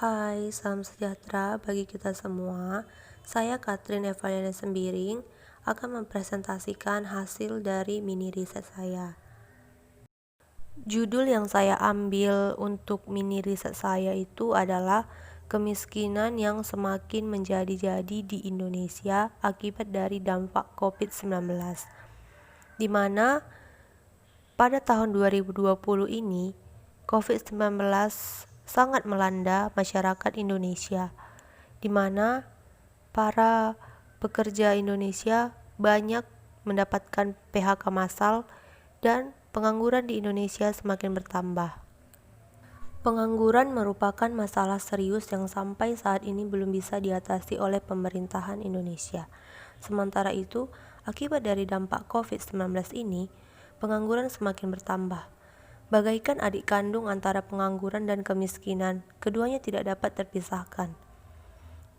Hai, salam sejahtera bagi kita semua. Saya Katrin Evaliana Sembiring akan mempresentasikan hasil dari mini riset saya. Judul yang saya ambil untuk mini riset saya itu adalah kemiskinan yang semakin menjadi-jadi di Indonesia akibat dari dampak COVID-19, di mana pada tahun 2020 ini COVID-19 sangat melanda masyarakat Indonesia, di mana para pekerja Indonesia banyak mendapatkan PHK massal dan pengangguran di Indonesia semakin bertambah. Pengangguran merupakan masalah serius yang sampai saat ini belum bisa diatasi oleh pemerintahan Indonesia. Sementara itu, akibat dari dampak COVID-19 ini, pengangguran semakin bertambah. Bagaikan adik kandung antara pengangguran dan kemiskinan, keduanya tidak dapat terpisahkan.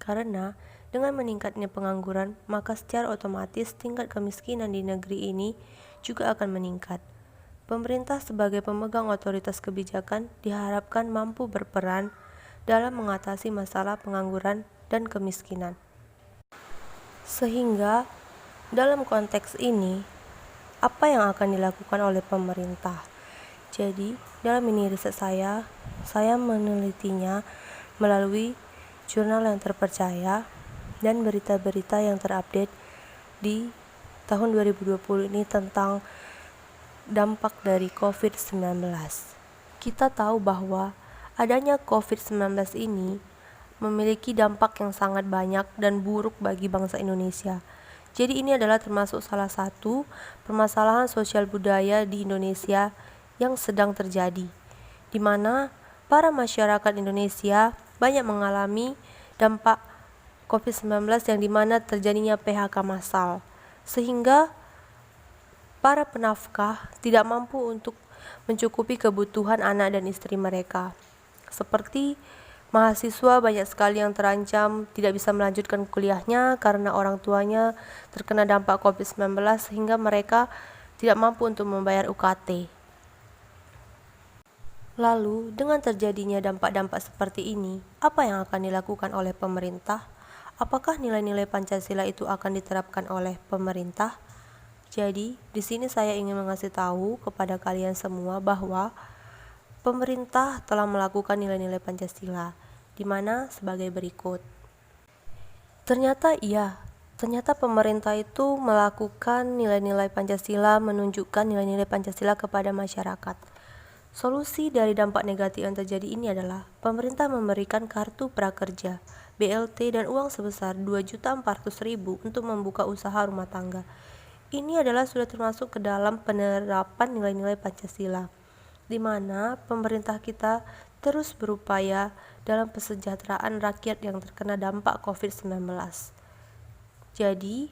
Karena dengan meningkatnya pengangguran, maka secara otomatis tingkat kemiskinan di negeri ini juga akan meningkat. Pemerintah sebagai pemegang otoritas kebijakan diharapkan mampu berperan dalam mengatasi masalah pengangguran dan kemiskinan. Sehingga dalam konteks ini, apa yang akan dilakukan oleh pemerintah? Jadi, dalam mini riset saya menelitinya melalui jurnal yang terpercaya dan berita-berita yang terupdate di tahun 2020 ini tentang dampak dari COVID-19. Kita tahu bahwa adanya COVID-19 ini memiliki dampak yang sangat banyak dan buruk bagi bangsa Indonesia. Jadi ini adalah termasuk salah satu permasalahan sosial budaya di Indonesia yang sedang terjadi, di mana para masyarakat Indonesia banyak mengalami dampak COVID-19 yang dimana terjadinya PHK massal, sehingga para penafkah tidak mampu untuk mencukupi kebutuhan anak dan istri mereka. Seperti mahasiswa banyak sekali yang terancam tidak bisa melanjutkan kuliahnya karena orang tuanya terkena dampak COVID-19 sehingga mereka tidak mampu untuk membayar UKT. Lalu, dengan terjadinya dampak-dampak seperti ini, apa yang akan dilakukan oleh pemerintah? Apakah nilai-nilai Pancasila itu akan diterapkan oleh pemerintah? Jadi, di sini saya ingin mengasih tahu kepada kalian semua bahwa pemerintah telah melakukan nilai-nilai Pancasila, di mana sebagai berikut. Ternyata pemerintah itu melakukan nilai-nilai Pancasila, menunjukkan nilai-nilai Pancasila kepada masyarakat. Solusi dari dampak negatif yang terjadi ini adalah pemerintah memberikan kartu prakerja, BLT, dan uang sebesar 2.400.000 untuk membuka usaha rumah tangga. Ini adalah sudah termasuk ke dalam penerapan nilai-nilai Pancasila, di mana pemerintah kita terus berupaya dalam kesejahteraan rakyat yang terkena dampak COVID-19. Jadi,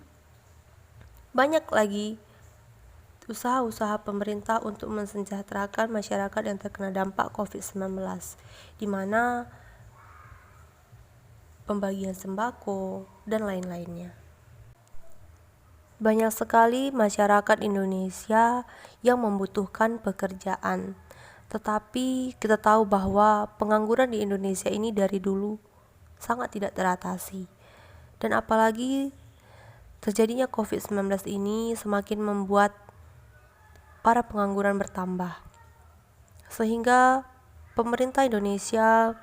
banyak lagi usaha-usaha pemerintah untuk mensejahterakan masyarakat yang terkena dampak COVID-19, di mana pembagian sembako dan lain-lainnya. Banyak sekali masyarakat Indonesia yang membutuhkan pekerjaan, tetapi kita tahu bahwa pengangguran di Indonesia ini dari dulu sangat tidak teratasi. Dan apalagi terjadinya COVID-19 ini semakin membuat para pengangguran bertambah. Sehingga pemerintah Indonesia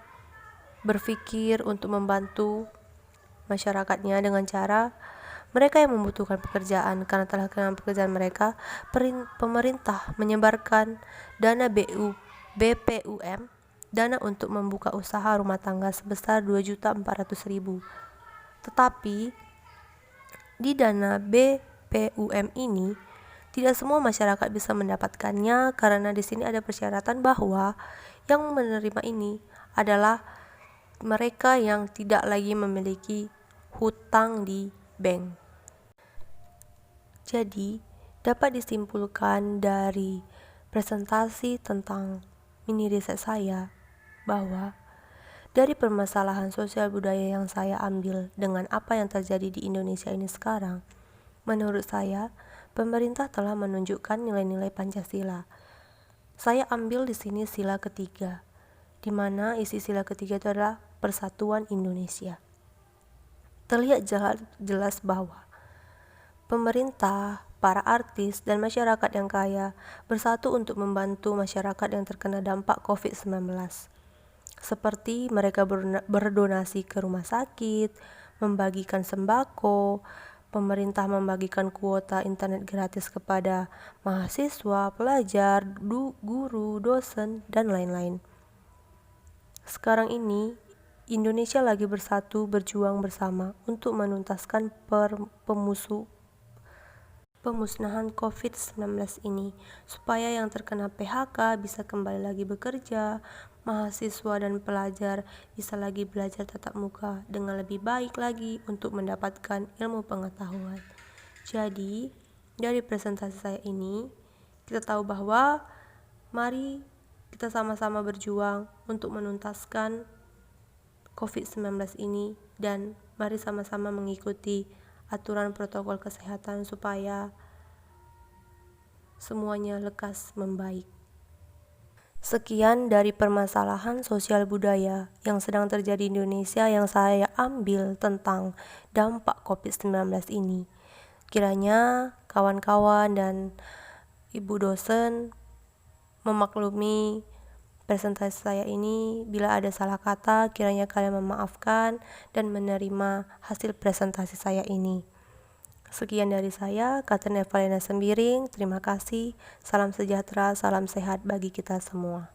berpikir untuk membantu masyarakatnya dengan cara mereka yang membutuhkan pekerjaan. Karena telah kehilangan pekerjaan mereka, pemerintah menyebarkan dana BPUM, dana untuk membuka usaha rumah tangga sebesar 2.400.000. Tetapi di dana BPUM ini tidak semua masyarakat bisa mendapatkannya karena di sini ada persyaratan bahwa yang menerima ini adalah mereka yang tidak lagi memiliki hutang di bank. Jadi, dapat disimpulkan dari presentasi tentang mini riset saya bahwa dari permasalahan sosial budaya yang saya ambil dengan apa yang terjadi di Indonesia ini sekarang, menurut saya, pemerintah telah menunjukkan nilai-nilai Pancasila. Saya ambil di sini sila ketiga, di mana isi sila ketiga itu adalah Persatuan Indonesia. Terlihat jelas bahwa pemerintah, para artis, dan masyarakat yang kaya bersatu untuk membantu masyarakat yang terkena dampak COVID-19. Seperti mereka berdonasi ke rumah sakit, membagikan sembako, pemerintah membagikan kuota internet gratis kepada mahasiswa, pelajar, guru, dosen, dan lain-lain. Sekarang ini, Indonesia lagi bersatu berjuang bersama untuk menuntaskan pemusnahan COVID-19 ini, supaya yang terkena PHK bisa kembali lagi bekerja, mahasiswa dan pelajar bisa lagi belajar tatap muka dengan lebih baik lagi untuk mendapatkan ilmu pengetahuan. Jadi, dari presentasi saya ini, kita tahu bahwa mari kita sama-sama berjuang untuk menuntaskan COVID-19 ini, dan mari sama-sama mengikuti aturan protokol kesehatan supaya semuanya lekas membaik. Sekian dari permasalahan sosial budaya yang sedang terjadi di Indonesia yang saya ambil tentang dampak COVID-19 ini. Kiranya kawan-kawan dan ibu dosen memaklumi presentasi saya ini. Bila ada salah kata, kiranya kalian memaafkan dan menerima hasil presentasi saya ini. Sekian dari saya, Katrina Evalena Sembiring. Terima kasih. Salam sejahtera, salam sehat bagi kita semua.